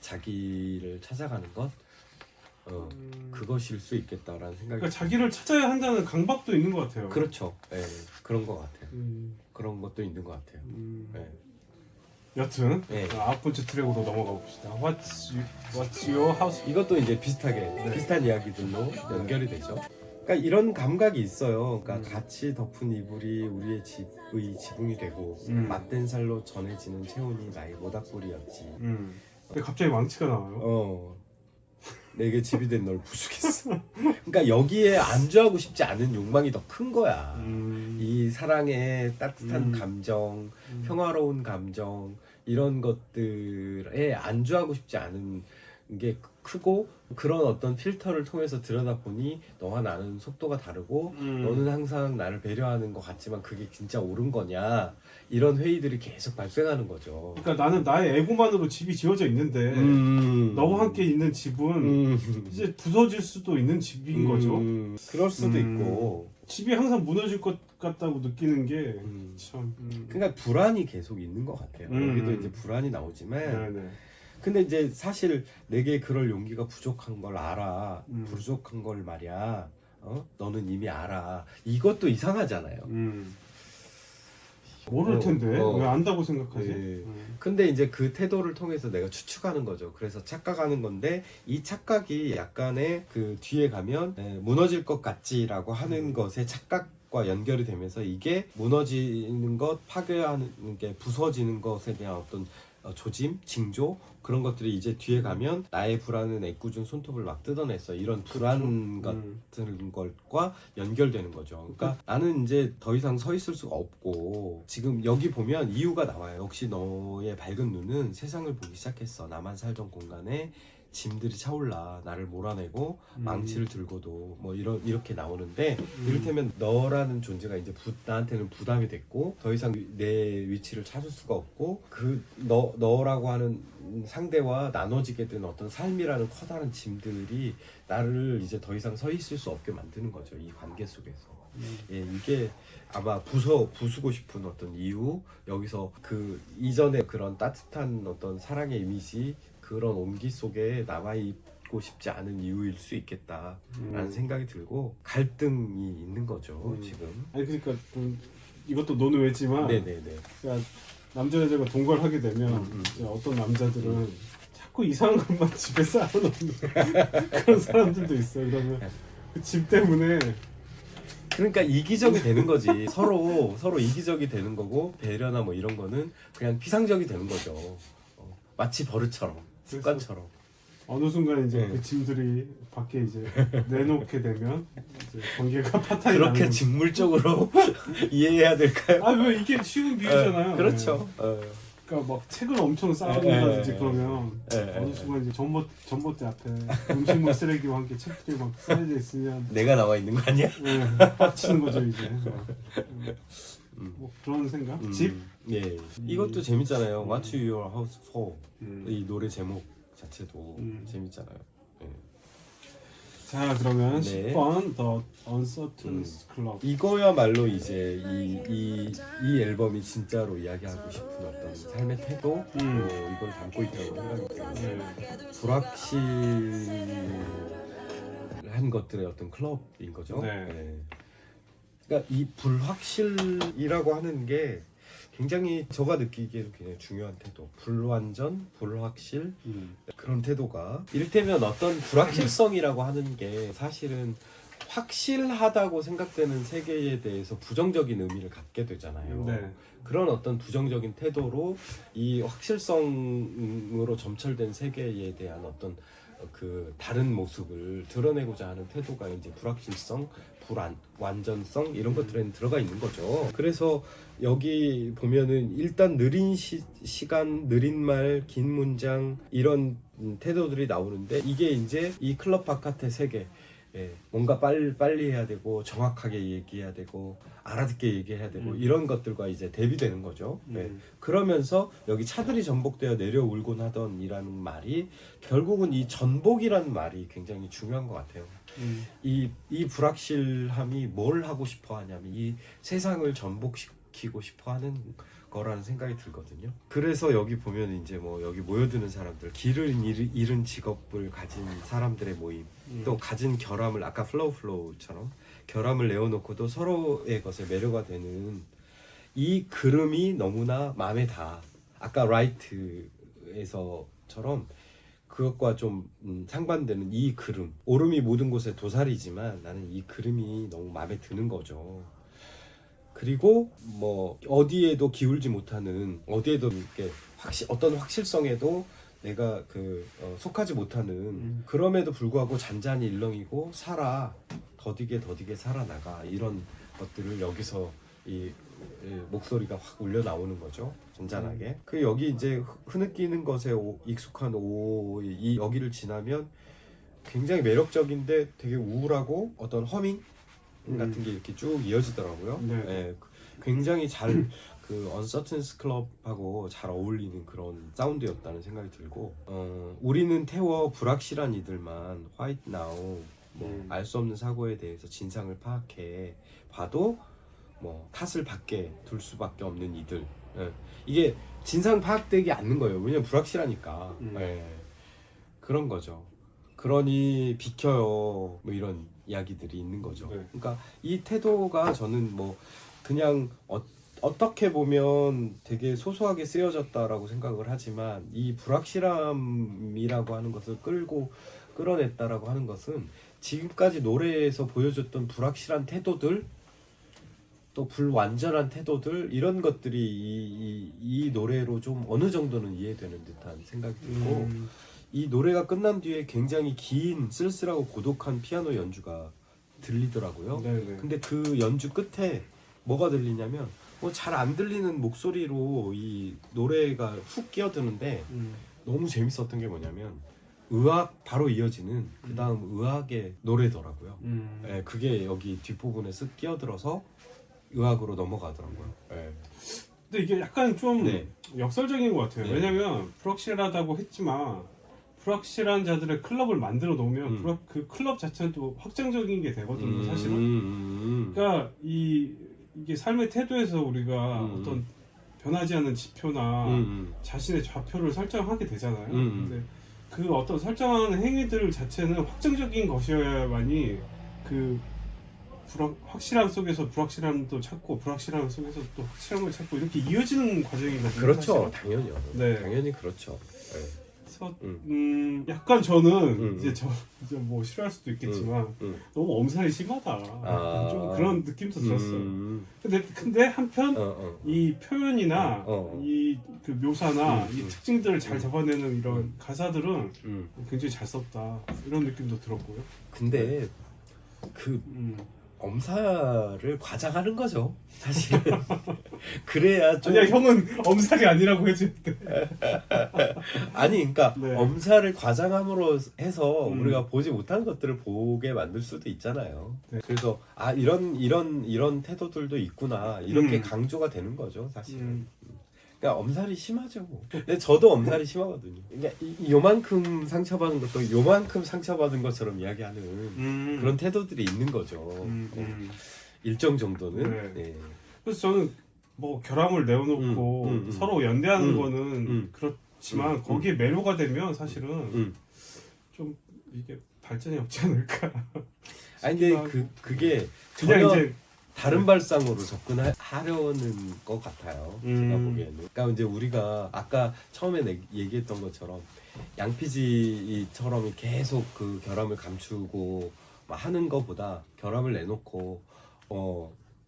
자기를 찾아가는 것, 그것일 수 있겠다라는 생각이. 그러니까 자기를 찾아야 한다는 강박도 있는 것 같아요. 그렇죠. 네, 그런 것 같아요. 그런 것도 있는 것 같아요. 네. 여튼 네. 9번째 트랙으로 넘어가 봅시다. What's your house? 이것도 이제 비슷한 이야기들로 연결이 되죠. 그러니까 이런 감각이 있어요. 그러니까 같이 덮은 이불이 우리의 집의 지붕이 되고 맞댄 살로 전해지는 체온이 나의 모닥불이었지. 근데 갑자기 망치가 나와요. 내게 집이 된 널 부수겠어. 그러니까 여기에 안주하고 싶지 않은 욕망이 더 큰 거야. 이 사랑의 따뜻한 감정, 평화로운 감정, 이런 것들에 안주하고 싶지 않은 게 크고, 그런 어떤 필터를 통해서 들여다보니 너와 나는 속도가 다르고 너는 항상 나를 배려하는 것 같지만 그게 진짜 옳은 거냐, 이런 회의들이 계속 발생하는 거죠. 그러니까 나는 나의 에고만으로 집이 지어져 있는데 너와 함께 있는 집은 이제 부서질 수도 있는 집인 거죠. 그럴 수도 있고, 집이 항상 무너질 것 같다고 느끼는 게 참. 그러니까 불안이 계속 있는 것 같아요. 여기도 이제 불안이 나오지만, 네네. 근데 이제 사실 내게 그럴 용기가 부족한 걸 알아. 부족한 걸 말이야. 너는 이미 알아. 이것도 이상하잖아요. 모를 텐데 왜 안다고 생각하지? 네. 근데 이제 그 태도를 통해서 내가 추측하는 거죠. 그래서 착각하는 건데, 이 착각이 약간의 그 뒤에 가면 무너질 것 같지라고 하는 것에 착각과 연결이 되면서, 이게 무너지는 것, 파괴하는 게, 부서지는 것에 대한 어떤 조짐, 징조, 그런 것들이 이제 뒤에 가면 나의 불안은 애꿎은 손톱을 막 뜯어냈어, 이런 불안 같은 것과 연결되는 거죠. 그러니까 나는 이제 더 이상 서 있을 수가 없고, 지금 여기 보면 이유가 나와요. 역시 너의 밝은 눈은 세상을 보기 시작했어. 나만 살던 공간에 짐들이 차올라 나를 몰아내고 망치를 들고도, 뭐 이렇게 나오는데, 이를테면 너라는 존재가 이제 나한테는 부담이 됐고, 더 이상 내 위치를 찾을 수가 없고, 그 너라고 하는 상대와 나눠지게 된 어떤 삶이라는 커다란 짐들이 나를 이제 더 이상 서 있을 수 없게 만드는 거죠, 이 관계 속에서. 예, 이게 아마 부수고 싶은 어떤 이유, 여기서 그 이전에 그런 따뜻한 어떤 사랑의 이미지, 그런 온기 속에 남아있고 있고 싶지 않은 이유일 수 있겠다라는 생각이 들고 갈등이 있는 거죠 지금. 아니 그러니까 좀 이것도 논외지만 네네네. 그러니까 남자 여자가 동거를 하게 되면 이제 어떤 남자들은 자꾸 이상한 것만 집에 쌓아놓는 그런 사람들도 있어요. 그러면 그 집 때문에 그러니까 이기적이 되는 거지. 서로 이기적이 되는 거고 배려나 뭐 이런 거는 그냥 피상적이 되는 거죠. 마치 버릇처럼 습관처럼. 어느 순간 이제 네. 그 짐들이 밖에 이제 내놓게 되면 이제 관계가 파탄이 그렇게 나는. 직물적으로 이해해야 될까요? 아 왜 이게 쉬운 비유잖아요. 그렇죠. 그러니까 막 책을 엄청 쌓아놓는다든지 그러면 네. 어느 순간 이제 전봇대 앞에 음식물 쓰레기와 함께 책들이 막 쌓여져 있으면 내가 나와 있는 거 아니야? 빡치는 거죠 이제. 뭐 그런 생각? 집? 예. 이것도 재밌잖아요. What's your house for? 이 노래 제목 자체도 재밌잖아요. 예. 자 그러면 네. 10번 The Uncertain Club. 이거야말로 이제 이 앨범이 진짜로 이야기하고 싶은 어떤 삶의 태도 이걸 담고 있다고 생각이 들어요. 불확실한 것들의 어떤 클럽인 거죠. 네. 네. 그러니까 이 불확실이라고 하는 게 굉장히 제가 느끼기에는 굉장히 중요한 태도. 불완전, 불확실 그런 태도가 이를테면 어떤 불확실성이라고 하는 게 사실은 확실하다고 생각되는 세계에 대해서 부정적인 의미를 갖게 되잖아요. 네. 그런 어떤 부정적인 태도로 이 확실성으로 점철된 세계에 대한 어떤 그 다른 모습을 드러내고자 하는 태도가 이제 불확실성, 불완전성 이런 것들에는 들어가 있는 거죠. 그래서 여기 보면은 일단 느린 시간, 느린 말, 긴 문장 이런 태도들이 나오는데 이게 이제 이 클럽 바깥의 세계 뭔가 빨리 해야 되고 정확하게 얘기해야 되고 알아듣게 얘기해야 되고 이런 것들과 이제 대비되는 거죠. 그러면서 여기 차들이 전복되어 내려울곤 하던 이라는 말이 결국은 이 전복이라는 말이 굉장히 중요한 것 같아요. 이 불확실함이 뭘 하고 싶어 하냐면 이 세상을 전복시키고 싶어 하는 거라는 생각이 들거든요. 그래서 여기 보면 이제 뭐 여기 모여드는 사람들, 길을 잃은 직업을 가진 사람들의 모임, 또 가진 결함을 아까 플로우처럼 결함을 내어놓고도 서로의 것에 매료가 되는 이 그름이 너무나 마음에 닿아. 아까 라이트에서처럼 그것과 좀 상반되는 이 그름. 오름이 모든 곳에 도살이지만 나는 이 그름이 너무 마음에 드는 거죠. 그리고 뭐 어디에도 기울지 못하는 어디에도 이렇게 어떤 확실성에도 내가 속하지 못하는 그럼에도 불구하고 잔잔히 일렁이고 더디게 살아나가 이런 것들을 여기서 이 목소리가 확 울려 나오는 거죠. 잔잔하게. 그 여기 이제 흐느끼는 것에 익숙한 이 여기를 지나면 굉장히 매력적인데 되게 우울하고 어떤 허밍 같은 게 이렇게 쭉 이어지더라고요. 네. 예, 굉장히 잘 그 Uncertain Club하고 잘 어울리는 그런 사운드였다는 생각이 들고 우리는 태워 불확실한 이들만 White Now 알 수 없는 사고에 대해서 진상을 파악해 봐도 뭐 탓을 받게 둘 수밖에 없는 이들. 예. 이게 진상 파악되지 않는 거예요. 왜냐면 불확실하니까. 예. 그런 거죠. 그러니 비켜요. 뭐 이런 이야기들이 있는 거죠. 네. 그러니까 이 태도가 저는 뭐 그냥 어떻게 보면 되게 소소하게 쓰여졌다라고 생각을 하지만 이 불확실함이라고 하는 것을 끌어냈다라고 하는 것은 지금까지 노래에서 보여줬던 불확실한 태도들 또 불완전한 태도들 이런 것들이 이 노래로 좀 어느 정도는 이해되는 듯한 생각이 들고 이 노래가 끝난 뒤에 굉장히 긴 쓸쓸하고 고독한 피아노 연주가 들리더라고요. 네네. 근데 그 연주 끝에 뭐가 들리냐면 뭐 잘 안 들리는 목소리로 이 노래가 훅 끼어드는데 너무 재밌었던 게 뭐냐면 의악 바로 이어지는 그 다음 의악의 노래더라고요. 예, 그게 여기 뒷부분에 쓱 끼어들어서 의악으로 넘어가더라고요. 예. 근데 이게 약간 좀 네. 역설적인 것 같아요. 네. 왜냐면 불확실하다고 했지만 불확실한 자들의 클럽을 만들어 놓으면 그 클럽 자체는 또 확장적인 게 되거든요, 사실은. 그러니까 이게 삶의 태도에서 우리가 어떤 변하지 않는 지표나 자신의 좌표를 설정하게 되잖아요. 근데 그 어떤 설정하는 행위들 자체는 확정적인 것이어야만이 그 확실함 속에서 불확실함도 찾고 불확실함 속에서 또 확실함을 찾고 이렇게 이어지는 과정이거든요. 그렇죠. 사실은. 당연히요. 네. 당연히 그렇죠. 네. 그래서 약간 저는 이제 이제 뭐 싫어할 수도 있겠지만 너무 엄살이 심하다. 좀 그런 느낌도 들었어요. 근데 한편 이 표현이나 이 그 묘사나 이 특징들을 잘 잡아내는 이런 가사들은 굉장히 잘 썼다. 이런 느낌도 들었고요. 근데 그 엄살을 과장하는 거죠, 사실은. 그래야 좀. 아니야, 형은 엄살이 아니라고 해주는데. 아니, 그러니까 네. 엄살을 과장함으로 해서 우리가 보지 못한 것들을 보게 만들 수도 있잖아요. 네. 그래서 아 이런 태도들도 있구나 이렇게 강조가 되는 거죠, 사실은. 그러니까 엄살이 심하죠. 근데 저도 엄살이 심하거든요. 그러니까 요만큼 상처받은 것도 요만큼 상처받은 것처럼 이야기하는 그런 태도들이 있는 거죠. 일정 정도는. 네. 네. 그래서 저는 뭐 결함을 내어놓고 서로 연대하는 거는 그렇지만 거기에 매료가 되면 사실은 좀 이게 발전이 없지 않을까. 아니 근데 그게 그냥 전혀 이제 다른 발상으로 접근하려는 것 같아요. 제가 보기에는. 그러니까 이제 우리가 아까 처음에 얘기했던 것처럼 양피지처럼 계속 그 결함을 감추고 하는 것보다 결함을 내놓고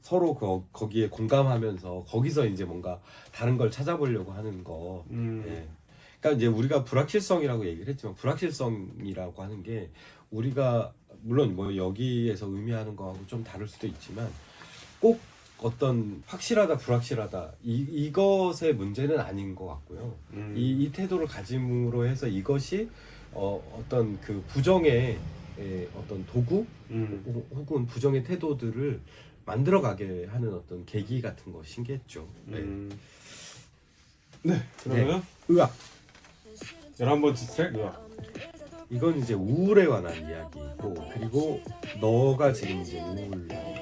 서로 거기에 공감하면서 거기서 이제 뭔가 다른 걸 찾아보려고 하는 거. 예. 그러니까 이제 우리가 불확실성이라고 얘기를 했지만 불확실성이라고 하는 게 우리가 물론 뭐 여기에서 의미하는 거하고 좀 다를 수도 있지만 꼭 어떤 확실하다 불확실하다 이것의 문제는 아닌 것 같고요. 이 태도를 가짐으로 해서 이것이 어떤 그 부정의 어떤 도구 혹은 부정의 태도들을 만들어가게 하는 어떤 계기 같은 것이겠죠. 네. 네, 그러면 의학. 11번째 트랙 의학. 이건 이제 우울에 관한 이야기고 그리고 너가 지금 이제 우울하고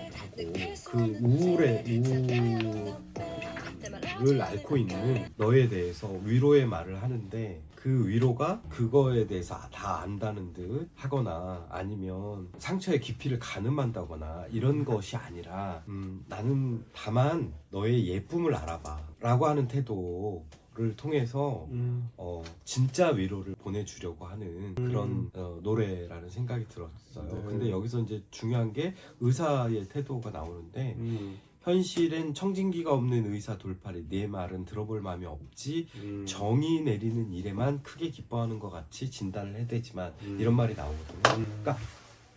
그 우울을 앓고 있는 너에 대해서 위로의 말을 하는데 그 위로가 그거에 대해서 다 안다는 듯 하거나 아니면 상처의 깊이를 가늠한다거나 이런 것이 아니라 나는 다만 너의 예쁨을 알아봐 라고 하는 태도를 통해서 진짜 위로를 보내주려고 하는 그런 노래라는 생각이 들었어요. 네. 근데 여기서 이제 중요한 게 의사의 태도가 나오는데 현실엔 청진기가 없는 의사 돌팔이 내 말은 들어볼 마음이 없지 정의 내리는 일에만 크게 기뻐하는 것 같이 진단을 해대지만 이런 말이 나오거든요. 그러니까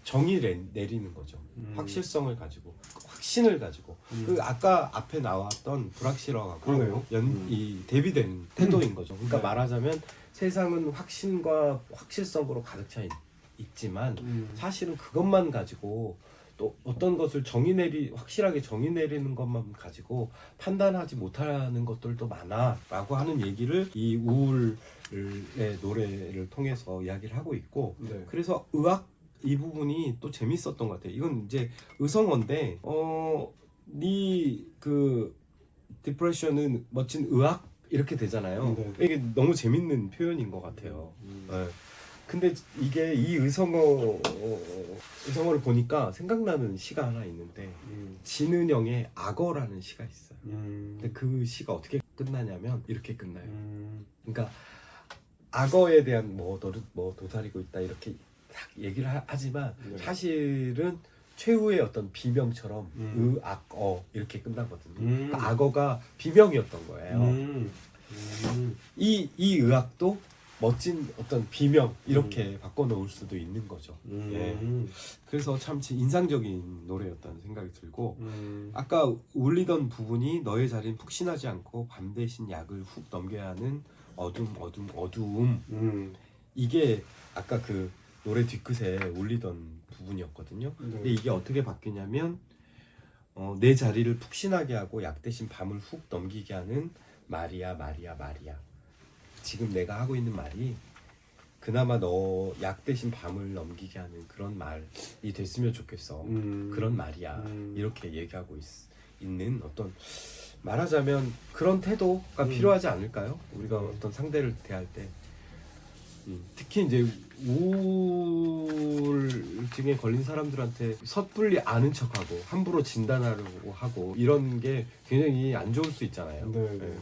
정의를 내리는 거죠. 확실성을 가지고 확신을 가지고 그 아까 앞에 나왔던 불확실하고 이 대비된 태도인 거죠. 그러니까 말하자면 세상은 확신과 확실성으로 가득 차 있지만 사실은 그것만 가지고 또 어떤 것을 확실하게 정의 내리는 것만 가지고 판단하지 못하는 것들도 많아라고 하는 얘기를 이 우울의 노래를 통해서 이야기를 하고 있고 네. 그래서 의학 이 부분이 또 재밌었던 것 같아요. 이건 이제 의성어인데 네 그 디프레션은 멋진 의학 이렇게 되잖아요. 네. 이게 너무 재밌는 표현인 것 같아요. 네. 근데 이게 이 의성어를 보니까 생각나는 시가 하나 있는데 진은영의 악어라는 시가 있어요. 근데 그 시가 어떻게 끝나냐면 이렇게 끝나요. 그러니까 악어에 대한 뭐 너를 뭐 도사리고 있다 이렇게 딱 얘기를 하지만 사실은 최후의 어떤 비명처럼 의악어 이렇게 끝나거든요. 그러니까 악어가 비명이었던 거예요. 이 의악도 멋진 어떤 비명 이렇게 바꿔놓을 수도 있는 거죠. 예. 그래서 참 인상적인 노래였다는 생각이 들고 아까 울리던 부분이 너의 자리는 푹신하지 않고 밤 대신 약을 훅 넘겨야 하는 어두움 이게 아까 그 노래 뒤끝에 울리던 부분이었거든요. 근데 이게 어떻게 바뀌냐면 내 자리를 푹신하게 하고 약 대신 밤을 훅 넘기게 하는 마리아. 지금 내가 하고 있는 말이 그나마 너 약 대신 밤을 넘기게 하는 그런 말이 됐으면 좋겠어. 그런 말이야. 이렇게 얘기하고 있는 어떤 말하자면 그런 태도가 필요하지 않을까요? 우리가 어떤 상대를 대할 때 특히 이제 우울증에 걸린 사람들한테 섣불리 아는 척하고 함부로 진단하려고 하고 이런 게 굉장히 안 좋을 수 있잖아요. 네. 예.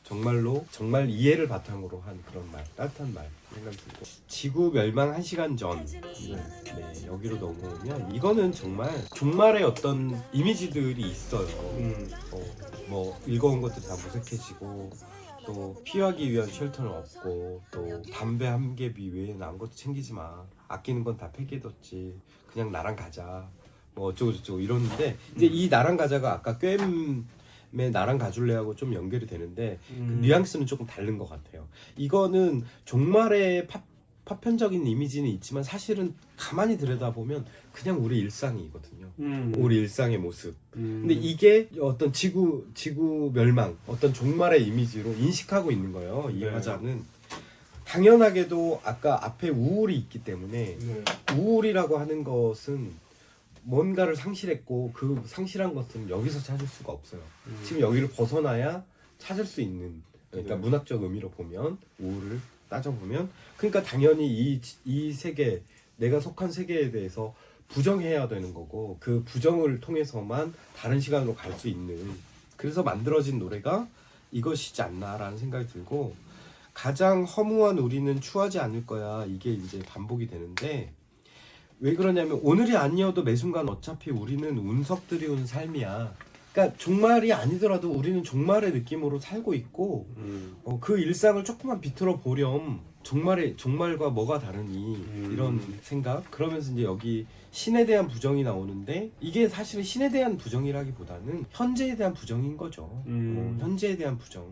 정말로 정말 이해를 바탕으로 한 그런 말, 따뜻한 말 생각이 들고 지구 멸망 1시간 전 네, 여기로 넘어오면 이거는 정말 종말의 어떤 이미지들이 있어요. 뭐 읽어온 것들이 다 무색해지고 또 피하기 위한 쉘터는 없고 또 담배 한 개비 외에는 아무것도 챙기지 마, 아끼는 건 다 폐기해뒀지, 그냥 나랑 가자, 뭐 어쩌고 저쩌고 이러는데 이제 이 나랑 가자가 아까 꿰매 나랑 가줄래하고 좀 연결이 되는데 그 뉘앙스는 조금 다른 것 같아요. 이거는 종말의 파편적인 이미지는 있지만 사실은 가만히 들여다보면 그냥 우리 일상이거든요. 우리 일상의 모습. 근데 이게 어떤 지구 멸망, 어떤 종말의 이미지로 인식하고 있는 거예요. 이 네. 화자는. 당연하게도 아까 앞에 우울이 있기 때문에 네. 우울이라고 하는 것은 뭔가를 상실했고 그 상실한 것은 여기서 찾을 수가 없어요. 지금 여기를 벗어나야 찾을 수 있는, 그러니까 네. 문학적 의미로 보면 우울을 따져보면, 그러니까 당연히 이 세계, 내가 속한 세계에 대해서 부정해야 되는 거고 그 부정을 통해서만 다른 시간으로 갈 수 있는, 그래서 만들어진 노래가 이것이지 않나라는 생각이 들고, 가장 허무한 우리는 추하지 않을 거야, 이게 이제 반복이 되는데 왜 그러냐면 오늘이 아니어도 매 순간 어차피 우리는 운석 들이운 삶이야. 그러니까 종말이 아니더라도 우리는 종말의 느낌으로 살고 있고 그 일상을 조금만 비틀어 보렴. 종말과 뭐가 다르니, 이런 생각. 그러면서 이제 여기 신에 대한 부정이 나오는데 이게 사실은 신에 대한 부정이라기보다는 현재에 대한 부정인 거죠. 현재에 대한 부정.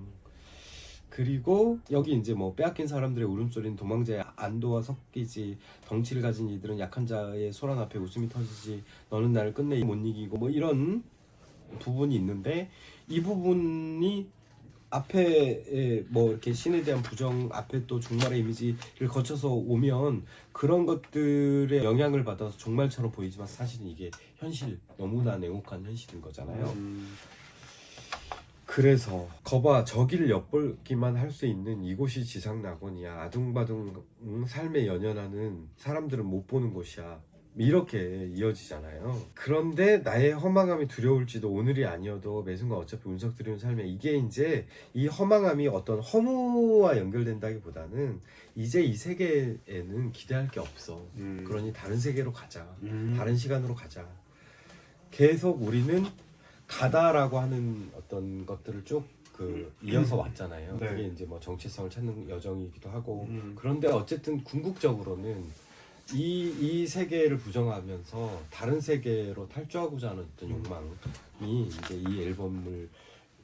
그리고 여기 이제 뭐 빼앗긴 사람들의 울음소리는 도망자의 안도와 섞이지, 덩치를 가진 이들은 약한 자의 소란 앞에 웃음이 터지지, 너는 나를 끝내 못 이기고, 뭐 이런 부분이 있는데 이 부분이 앞에 뭐 이렇게 신에 대한 부정 앞에 또 종말의 이미지를 거쳐서 오면 그런 것들의 영향을 받아서 종말처럼 보이지만 사실은 이게 현실, 너무나 냉혹한 현실인 거잖아요. 그래서 거봐 저기를 엿보기만 할 수 있는 이곳이 지상낙원이야. 아둥바둥 삶에 연연하는 사람들은 못 보는 곳이야. 이렇게 이어지잖아요. 그런데 나의 허망함이 두려울지도 오늘이 아니어도 매 순간 어차피 운석 들이는 삶이야. 이게 이제 이 허망함이 어떤 허무와 연결된다기보다는 이제 이 세계에는 기대할 게 없어. 그러니 다른 세계로 가자. 다른 시간으로 가자. 계속 우리는 가다라고 하는 어떤 것들을 쭉 이어서 왔잖아요. 네. 그게 이제 뭐 정체성을 찾는 여정이기도 하고. 그런데 어쨌든 궁극적으로는 이 세계를 부정하면서 다른 세계로 탈주하고자 하는 어떤 욕망이 이제 이 앨범을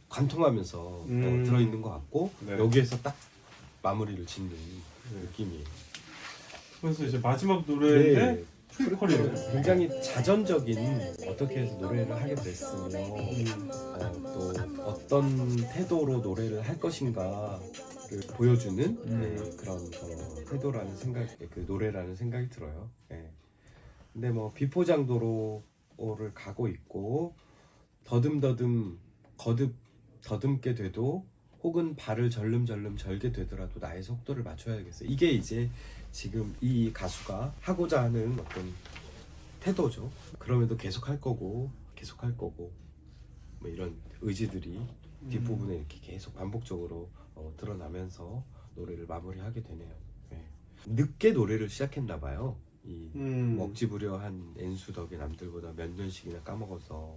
관통하면서 들어있는 것 같고, 네. 여기에서 딱 마무리를 짓는 느낌이에요. 그래서 이제 마지막 노래인데 프리퀄이에요. 굉장히 자전적인 어떻게 해서 노래를 하게 됐으며 또 어떤 태도로 노래를 할 것인가를 보여주는 그런 태도라는 생각, 그 노래라는 생각이 들어요. 네. 근데 뭐 비포장도로를 가고 있고 더듬게 돼도 혹은 발을 절름절름 절게 되더라도 나의 속도를 맞춰야겠어. 이게 이제 지금 이 가수가 하고자 하는 어떤 태도죠. 그럼에도 계속 할 거고 뭐 이런 의지들이 뒷부분에 이렇게 계속 반복적으로 드러나면서 노래를 마무리하게 되네요. 네. 늦게 노래를 시작했나 봐요. 이 먹지부려한 엔수 덕에 남들보다 몇 년씩이나 까먹어서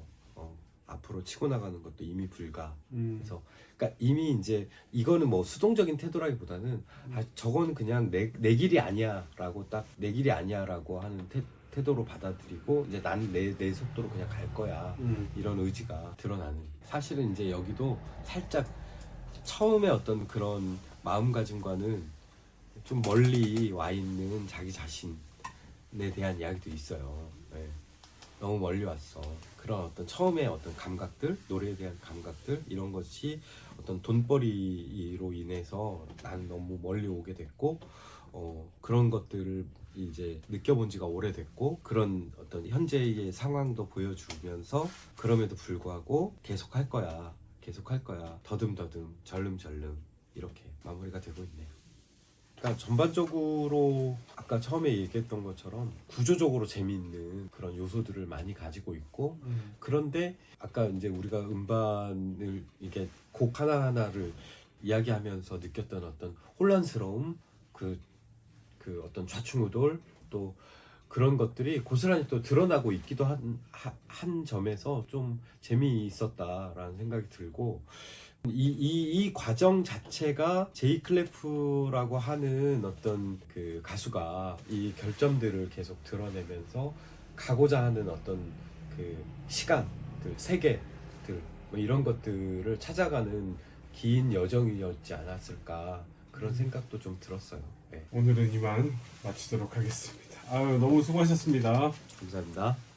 앞으로 치고 나가는 것도 이미 불가. 그래서 그러니까 이미 이제 이거는 뭐 수동적인 태도라기보다는 저건 그냥 내 길이 아니야라고, 딱 내 길이 아니야라고 하는 태도로 받아들이고 이제 난 내 속도로 그냥 갈 거야. 이런 의지가 드러나는. 사실은 이제 여기도 살짝 처음에 어떤 그런 마음가짐과는 좀 멀리 와 있는 자기 자신에 대한 이야기도 있어요. 네. 너무 멀리 왔어. 그런 어떤 처음에 어떤 감각들, 노래에 대한 감각들, 이런 것이 어떤 돈벌이로 인해서 난 너무 멀리 오게 됐고, 그런 것들을 이제 느껴본 지가 오래됐고, 그런 어떤 현재의 상황도 보여주면서 그럼에도 불구하고 계속 할 거야, 더듬더듬, 절름절름 이렇게 마무리가 되고 있네요. 그러니까 전반적으로 아까 처음에 얘기했던 것처럼 구조적으로 재미있는 그런 요소들을 많이 가지고 있고 그런데 아까 이제 우리가 음반을 이게 곡 하나하나를 이야기하면서 느꼈던 어떤 혼란스러움 그 어떤 좌충우돌 또 그런 것들이 고스란히 또 드러나고 있기도 한 점에서 좀 재미있었다라는 생각이 들고 이 과정 자체가 제이 클래프라고 하는 어떤 그 가수가 이 결점들을 계속 드러내면서 가고자 하는 어떤 그 시간들, 세계들 뭐 이런 것들을 찾아가는 긴 여정이었지 않았을까 그런 생각도 좀 들었어요. 네. 오늘은 이만 마치도록 하겠습니다. 아유, 너무 수고하셨습니다. 감사합니다.